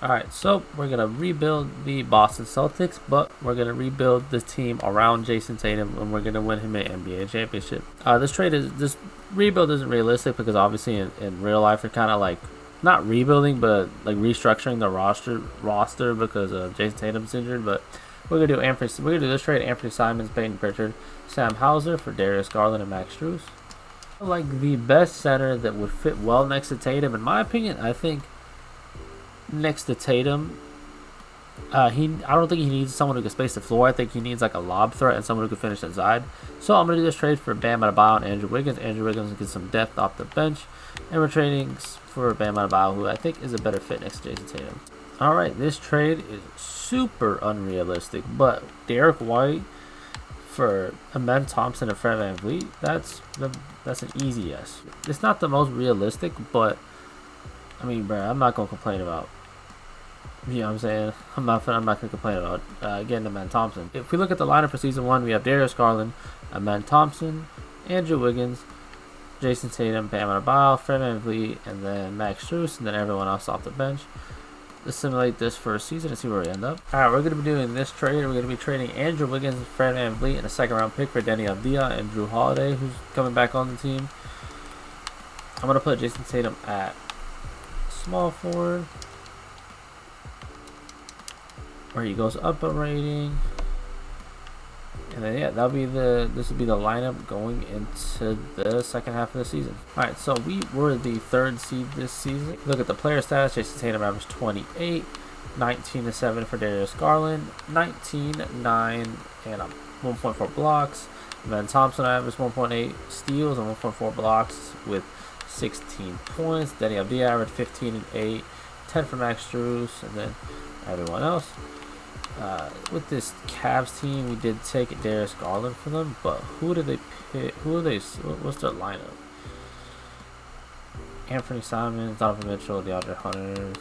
Alright, so we're going to rebuild the Boston Celtics, but we're going to rebuild the team around Jason Tatum, and we're going to win him an NBA championship. This rebuild isn't realistic because obviously in real life we're kind of like not rebuilding, but like restructuring the roster because Jason Tatum's injured. But we're gonna do this trade: Anthony Simons, Peyton Pritchard, Sam Hauser for Darius Garland and Max Strus. Like the best center that would fit well next to Tatum, in my opinion, I think next to Tatum, I don't think he needs someone who can space the floor. I think he needs like a lob threat and someone who can finish inside. So I'm gonna do this trade for Bam Adebayo and Andrew Wiggins. Andrew Wiggins gets some depth off the bench, and we're trading for Bam Adebayo, who I think is a better fit next to Jason Tatum. All right, this trade is super unrealistic, but Derek White for Amen Thompson and Fred VanVleet, that's an easy yes. It's not the most realistic, but I mean, bro, I'm not gonna complain about. You know what I'm saying? I'm not gonna complain about getting Amen Thompson. If we look at the lineup for season 1, we have Darius Garland, Amen Thompson, Andrew Wiggins, Jason Tatum, Bam Adebayo, Fred VanVleet, and then Max Strus, and then everyone else off the bench. Let's simulate this for a season and see where we end up. Alright, we're going to be doing this trade. We're going to be trading Andrew Wiggins, Fred VanVleet, and a second round pick for Denny Avdija and Drew Holiday, who's coming back on the team. I'm going to put Jason Tatum at small forward, where he goes up a rating. And then yeah, this will be the lineup going into the second half of the season. Alright, so we were the 3rd seed this season. Look at the player stats. Jason Tatum averaged 28, 19-7 for Darius Garland, 19, 9, and 1.4 blocks. Then Thompson averaged 1.8 steals and 1.4 blocks with 16 points. Denny Avdija averaged 15 and 8, 10 for Max Strus, and then everyone else. With this Cavs team, we did take Darius Garland for them, but who did they pick? What's their lineup? Anthony Simons, Donovan Mitchell, DeAndre Hunter.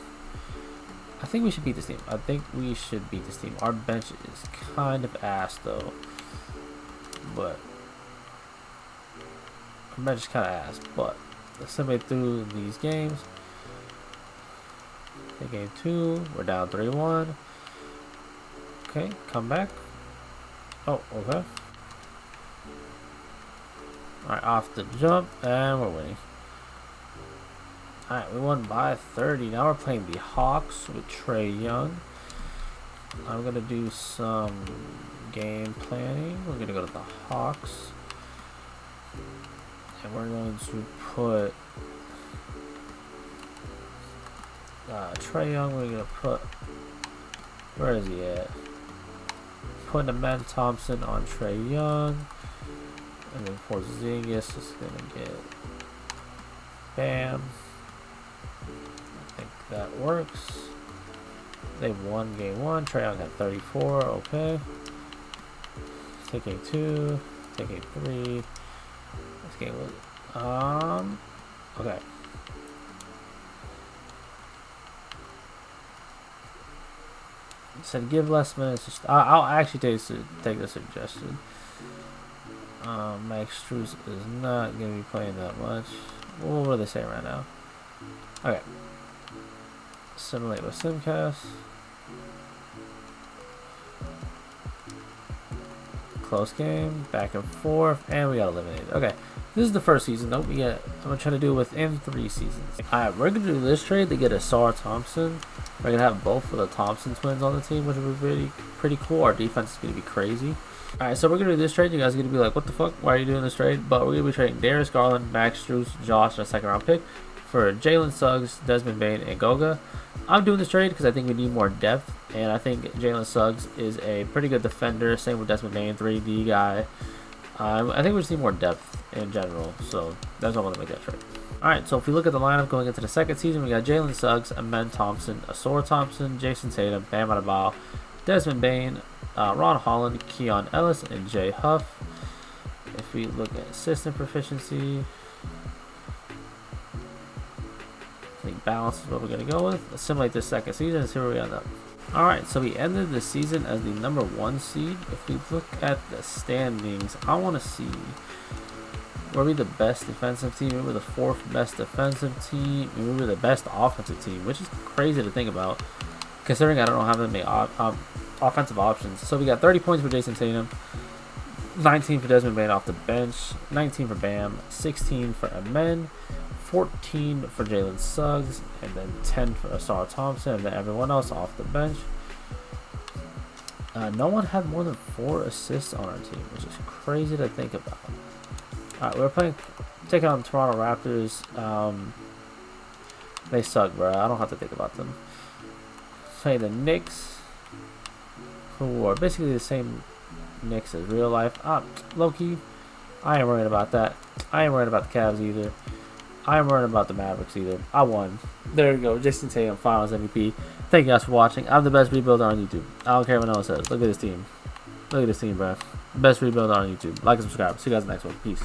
I think we should beat this team. Our bench is kind of ass though, but our bench is kind of ass. But let's simulate through these games. In game 2, we're down 3-1. Okay, come back. Oh, okay. Alright, off the jump, and we're winning. Alright, we won by 30. Now we're playing the Hawks with Trae Young. I'm going to do some game planning. We're going to go to the Hawks. And we're going to put Trae Young. We're going to put... Where is he at? Putting Amen Thompson on Trae Young, and then Porzingis is gonna get Bam. I think that works. They won game 1. Trae Young had 34. Okay. Take game 2. Take game 3. This game was okay. Said give less minutes. I'll actually take the suggestion. Max Strus is not going to be playing that much. What are they saying right now? Okay. Simulate with Simcast. Close game, back and forth, and we got eliminated. Okay. This is the first season though. I'm gonna try to do it within 3 seasons. Alright, we're gonna do this trade to get Asar Thompson. We're gonna have both of the Thompson twins on the team, which would be pretty cool. Our defense is gonna be crazy. Alright, so we're gonna do this trade. You guys are gonna be like, what the fuck? Why are you doing this trade? But we're gonna be trading Darius Garland, Max Strus, Josh, and a second round pick for Jalen Suggs, Desmond Bane, and Goga. I'm doing this trade because I think we need more depth, and I think Jalen Suggs is a pretty good defender. Same with Desmond Bane, 3D guy. I think we just need more depth in general, so that's why I want to make that trade. Alright, so if we look at the lineup going into the second season, we got Jalen Suggs, Amen Thompson, Asar Thompson, Jason Tatum, Bam Adebayo, Desmond Bane, Ron Holland, Keon Ellis, and Jay Huff. If we look at assistant proficiency, I think balance is what we're going to go with. Let's simulate this second season and see where we end up. Alright, so we ended the season as the number 1 seed. If we look at the standings, I want to see were we the best defensive team? We were the 4th best defensive team. We were the best offensive team, which is crazy to think about. considering I don't have that many offensive options. So we got 30 points for Jason Tatum, 19 for Desmond Bain off the bench, 19 for Bam, 16 for Amen, 14 for Jalen Suggs, and then 10 for Asar Thompson, and then everyone else off the bench. No one had more than 4 assists on our team, which is crazy to think about. Alright, we're taking on the Toronto Raptors. They suck, bro. I don't have to think about them. Play the Knicks, who are basically the same Knicks as real life. Low-key, I ain't worried about that. I ain't worried about the Cavs either. I ain't worried about the Mavericks either. I won. There you go. Jason Tatum, Finals MVP. Thank you guys for watching. I'm the best rebuilder on YouTube. I don't care what no one says. Look at this team. Look at this team, bro. Best rebuilder on YouTube. Like and subscribe. See you guys next one. Peace.